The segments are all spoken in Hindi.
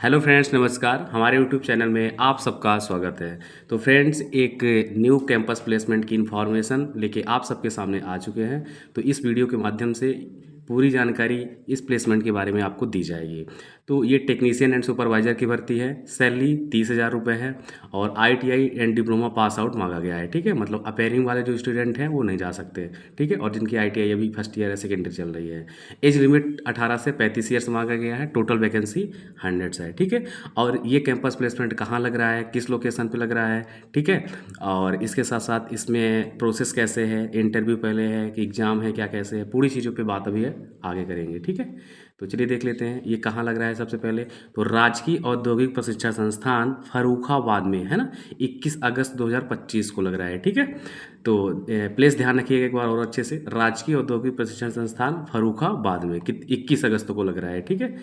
हेलो फ्रेंड्स, नमस्कार। हमारे यूट्यूब चैनल में आप सबका स्वागत है। तो फ्रेंड्स, एक न्यू कैंपस प्लेसमेंट की इन्फॉर्मेशन लेके आप सबके सामने आ चुके हैं। तो इस वीडियो के माध्यम से पूरी जानकारी इस प्लेसमेंट के बारे में आपको दी जाएगी। तो ये टेक्नीशियन एंड सुपरवाइज़र की भर्ती है। सैलरी 30,000 रुपये है और ITI and diploma pass out मांगा गया है। ठीक है, मतलब अपेयरिंग वाले जो स्टूडेंट हैं वो नहीं जा सकते। ठीक है, और जिनकी ITI अभी फर्स्ट ईयर या सेकेंड ईयर चल रही है। एज लिमिट 18 से 35 ईयर्स मांगा गया है। टोटल वैकेंसी 100 है। ठीक है, और ये कैंपस प्लेसमेंट कहाँ लग रहा है, किस लोकेशन पे लग रहा है। ठीक है, और इसके साथ साथ इसमें प्रोसेस कैसे है, इंटरव्यू पहले है कि एग्ज़ाम है, क्या कैसे है, पूरी चीज़ों पे बात अभी है, आगे करेंगे। ठीक है, तो चलिए देख लेते हैं ये कहाँ लग रहा है। सबसे पहले तो राजकीय औद्योगिक प्रशिक्षण संस्थान फर्रुखाबाद में है ना, 21 अगस्त 2025 को लग रहा है। ठीक है, तो प्लीज़ ध्यान रखिएगा एक बार और अच्छे से। राजकीय औद्योगिक प्रशिक्षण संस्थान फर्रुखाबाद में 21 अगस्त को लग रहा है। ठीक है,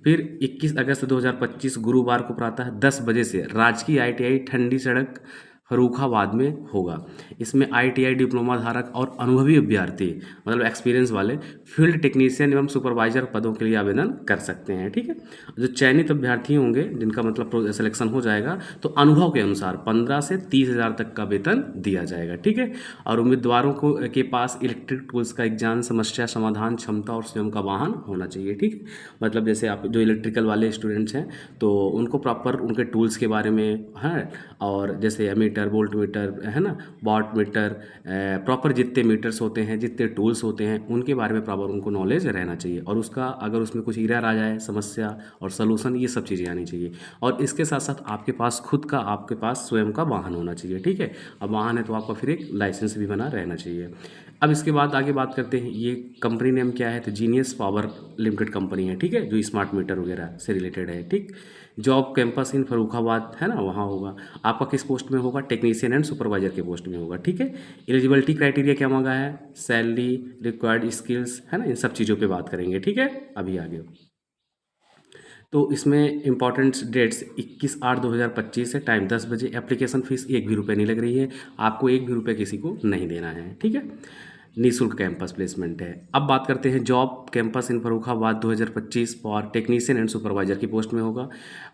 फिर 21 अगस्त 2025 गुरुवार को प्रातः 10 बजे से राजकीय ITI ठंडी सड़क फर्रुखाबाद में होगा। इसमें ITI डिप्लोमा धारक और अनुभवी अभ्यर्थी, मतलब एक्सपीरियंस वाले फील्ड टेक्नीशियन एवं सुपरवाइजर पदों के लिए आवेदन कर सकते हैं। ठीक है, जो चयनित अभ्यर्थी होंगे जिनका मतलब सिलेक्शन हो जाएगा, तो अनुभव के अनुसार 15 से 30,000 तक का वेतन दिया जाएगा। ठीक है, और उम्मीदवारों को के पास इलेक्ट्रिक टूल्स का ज्ञान, समस्या समाधान क्षमता और स्वयं का वाहन होना चाहिए। ठीक है, मतलब जैसे आप जो इलेक्ट्रिकल वाले स्टूडेंट्स हैं तो उनको प्रॉपर उनके टूल्स के बारे में है, और जैसे एमीटर, वोल्ट मीटर है ना, वाट मीटर, प्रॉपर जितने मीटर्स होते हैं, जितने टूल्स होते हैं, उनके बारे में प्रॉपर उनको नॉलेज रहना चाहिए। और उसका अगर उसमें कुछ एरर आ जाए, समस्या और सलूशन, ये सब चीज़ें आनी चाहिए। और इसके साथ साथ आपके पास खुद का, आपके पास स्वयं का वाहन होना चाहिए। ठीक है, अब वाहन है तो आपका फिर एक लाइसेंस भी बना रहना चाहिए। अब इसके बाद आगे बात करते हैं, ये कंपनी नेम क्या है, तो जीनियस पावर लिमिटेड कंपनी है। ठीक है, जो स्मार्ट मीटर वगैरह से रिलेटेड है। ठीक, जॉब कैंपस इन फर्रुखाबाद है ना, वहाँ होगा। आपका किस पोस्ट में होगा, टेक्नीशियन एंड सुपरवाइजर के पोस्ट में होगा। ठीक है, एलिजिबिलिटी क्राइटेरिया क्या मांगा है, सैलरी, रिक्वायर्ड स्किल्स है ना, इन सब चीज़ों पे बात करेंगे। ठीक है, अभी आगे तो इसमें इंपॉर्टेंट डेट्स 21/8/2025 है। टाइम 10 बजे। एप्लीकेशन फ़ीस 1 भी रुपये नहीं लग रही है, आपको 1 भी रुपये किसी को नहीं देना है। ठीक है, निःशुल्क कैंपस प्लेसमेंट है। अब बात करते हैं job campus in Farrukhabad 2025 for technician and supervisor की पोस्ट में होगा।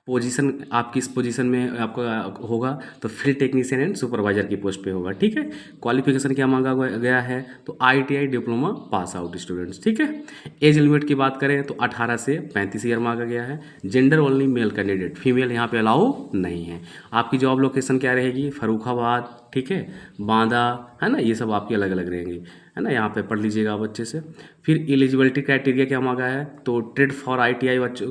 पोजीशन आप किस पोजीशन में आपका होगा, तो फील्ड टेक्नीशियन एंड सुपरवाइजर की पोस्ट पे होगा। ठीक है, क्वालिफिकेशन क्या मांगा गया है, तो ITI diploma pass out students. ठीक है, एज लिमिट की बात करें तो 18 से 35 ईयर मांगा गया है। Gender only male candidate, female यहाँ पे अलाउ नहीं है। आपकी जॉब लोकेशन क्या रहेगी, फर्रुखाबाद, ठीक है, बांदा है ना, ये सब आपकी अलग अलग रहेंगी है ना, यहाँ पे पढ़ लीजिएगा आप अच्छे से। फिर एलिजिबिलिटी क्राइटेरिया क्या मांगा है, तो ट्रेड फॉर ITI बच्चों,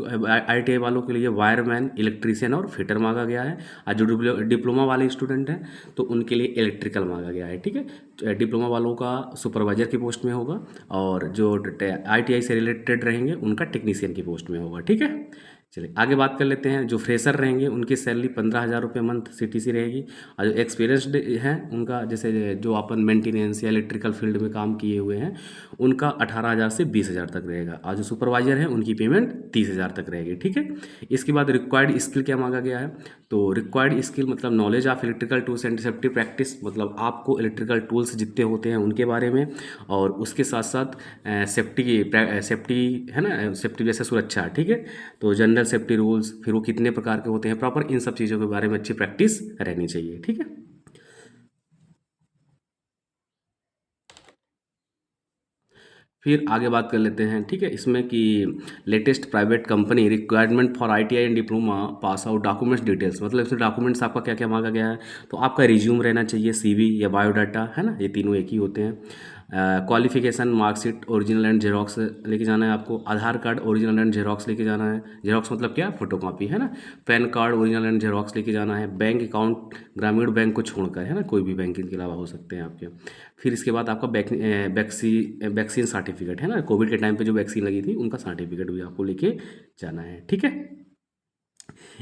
ITI वालों के लिए वायरमैन, इलेक्ट्रीशियन और फिटर मांगा गया है। और जो डिप्लोमा वाले स्टूडेंट हैं तो उनके लिए इलेक्ट्रिकल मांगा गया है। ठीक है, डिप्लोमा वालों का सुपरवाइजर की पोस्ट में होगा, और जो ITI से रिलेटेड रहेंगे उनका टेक्नीशियन की पोस्ट में होगा। ठीक है, चलिए आगे बात कर लेते हैं। जो फ्रेशर रहेंगे उनकी सैलरी 15,000 रुपये मंथ CTC रहेगी। और जो एक्सपीरियंसड हैं उनका, जैसे जो अपन मेंटेनेंस या इलेक्ट्रिकल फील्ड में काम किए हुए हैं, उनका 18,000 से 20,000 तक रहेगा। और जो सुपरवाइजर हैं उनकी पेमेंट 30,000 तक रहेगी। ठीक है, इसके बाद रिक्वायर्ड स्किल क्या मांगा गया है, तो रिक्वायर्ड स्किल मतलब knowledge of electrical tools and safety practice, मतलब आपको इलेक्ट्रिकल टूल्स जितने होते हैं उनके बारे में, और उसके साथ साथ सेफ्टी है ना, सेफ्टी जैसे सुरक्षा। ठीक है, तो जनरल सेफ्टी रूल्स, फिर वो कितने प्रकार के होते हैं प्रॉपर, इन सब चीज़ों के बारे में अच्छी प्रैक्टिस रहनी चाहिए। ठीक है, फिर आगे बात कर लेते हैं। ठीक है, इसमें कि latest private company requirement for ITI and diploma pass out documents details, मतलब इसमें डॉक्यूमेंट्स आपका क्या क्या मांगा गया है, तो आपका रिज्यूम रहना चाहिए, CV या बायोडाटा है ना, ये तीनों एक ही होते हैं। Qualification, marksheet original and xerox लेके जाना है आपको। आधार कार्ड ओरिजिनल एंड जेरोक्स लेके जाना है। जेरोक्स मतलब क्या, फोटोकॉपी है ना। Pan card original and xerox लेके जाना है। बैंक अकाउंट ग्रामीण बैंक को छोड़कर है ना, कोई भी बैंक इनके अलावा हो सकते हैं आपके। फिर इसके बाद आपका वैक्सीन सर्टिफिकेट है ना, कोविड के टाइम पे जो वैक्सीन लगी थी उनका सर्टिफिकेट भी आपको लेके जाना है। ठीक है,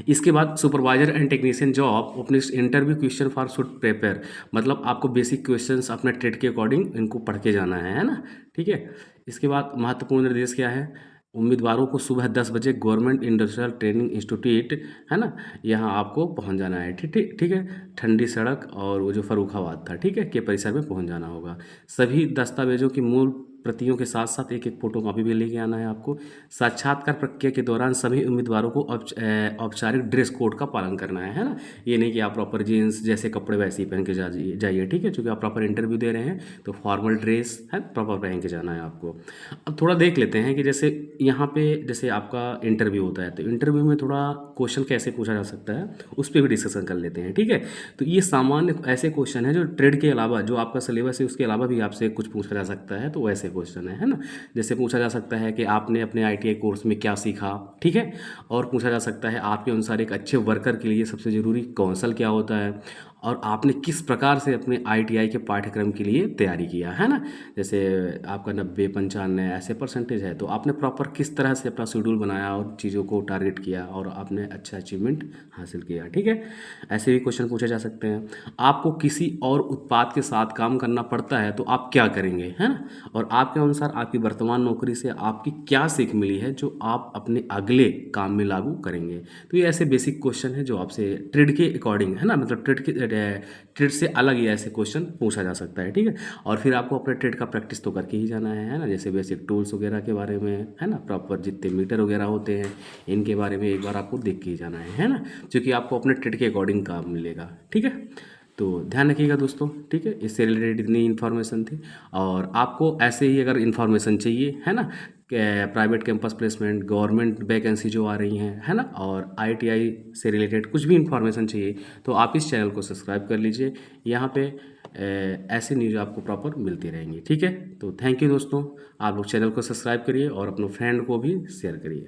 इसके बाद सुपरवाइजर एंड टेक्नीशियन जॉब अपने interview question for should prepare, मतलब आपको बेसिक क्वेश्चंस अपने ट्रेड के अकॉर्डिंग इनको पढ़ के जाना है ना। ठीक है, इसके बाद महत्वपूर्ण निर्देश क्या है, उम्मीदवारों को सुबह 10 बजे गवर्नमेंट इंडस्ट्रियल ट्रेनिंग इंस्टीट्यूट है ना, यहाँ आपको पहुँच जाना है। ठीक ठीक ठीक है, ठंडी सड़क और वो जो फर्रुखाबाद था, ठीक है, के परिसर में पहुँच जाना होगा। सभी दस्तावेजों की मूल प्रतियों के साथ साथ एक एक फोटो कॉपी भी लेके आना है आपको। साक्षात्कार प्रक्रिया के दौरान सभी उम्मीदवारों को औपचारिक ड्रेस कोड का पालन करना है ना। ये नहीं कि आप प्रॉपर जीन्स जैसे कपड़े वैसे ही पहन के जाइए, ठीक है, क्योंकि आप प्रॉपर इंटरव्यू दे रहे हैं तो फॉर्मल ड्रेस है प्रॉपर पहन के जाना है आपको। अब थोड़ा देख लेते हैं कि जैसे यहाँ पे जैसे आपका इंटरव्यू होता है तो इंटरव्यू में थोड़ा क्वेश्चन कैसे पूछा जा सकता है उस पर भी डिस्कशन कर लेते हैं, ठीक है। तो ये सामान्य ऐसे क्वेश्चन है जो ट्रेड के अलावा जो आपका सिलेबस है उसके अलावा भी आपसे कुछ पूछा जा सकता है, तो वैसे क्वेश्चन है ना। जैसे पूछा जा सकता है कि आपने अपने ITI कोर्स में क्या सीखा, ठीक है। और पूछा जा सकता है आपके अनुसार एक अच्छे वर्कर के लिए सबसे ज़रूरी कौशल क्या होता है, और आपने किस प्रकार से अपने ITI के पाठ्यक्रम के लिए तैयारी किया है ना। जैसे आपका 90 95 ऐसे परसेंटेज है तो आपने प्रॉपर किस तरह से अपना शेड्यूल बनाया और चीज़ों को टारगेट किया और आपने अच्छा अचीवमेंट हासिल किया, ठीक है। ऐसे भी क्वेश्चन पूछे जा सकते हैं। आपको किसी और उत्पाद के साथ काम करना पड़ता है तो आप क्या करेंगे, है ना। और आपके अनुसार आपकी वर्तमान नौकरी से आपकी क्या सीख मिली है जो आप अपने अगले काम में लागू करेंगे। तो ये ऐसे बेसिक क्वेश्चन है जो आपसे ट्रेड के अकॉर्डिंग है ना, मतलब ट्रेड से अलग ही ऐसे क्वेश्चन पूछा जा सकता है, ठीक है। और फिर आपको अपने ट्रेड का प्रैक्टिस तो करके ही जाना है ना। जैसे बेसिक टूल्स वगैरह के बारे में है ना, प्रॉपर जितने मीटर वगैरह होते हैं इनके बारे में एक बार आपको देख के ही जाना है ना, क्योंकि आपको अपने ट्रेड के अकॉर्डिंग काम मिलेगा, ठीक है। तो ध्यान रखिएगा दोस्तों, ठीक है। इससे रिलेटेड इतनी इन्फॉर्मेशन थी। और आपको ऐसे ही अगर इन्फॉर्मेशन चाहिए है ना, private campus placement, government vacancy जो आ रही हैं है ना, और ITI से रिलेटेड कुछ भी इन्फॉर्मेशन चाहिए तो आप इस चैनल को सब्सक्राइब कर लीजिए। यहाँ पे ऐसी न्यूज़ आपको प्रॉपर मिलती रहेंगी, ठीक है। तो थैंक यू दोस्तों, आप लोग चैनल को सब्सक्राइब करिए और अपने फ्रेंड को भी शेयर करिए।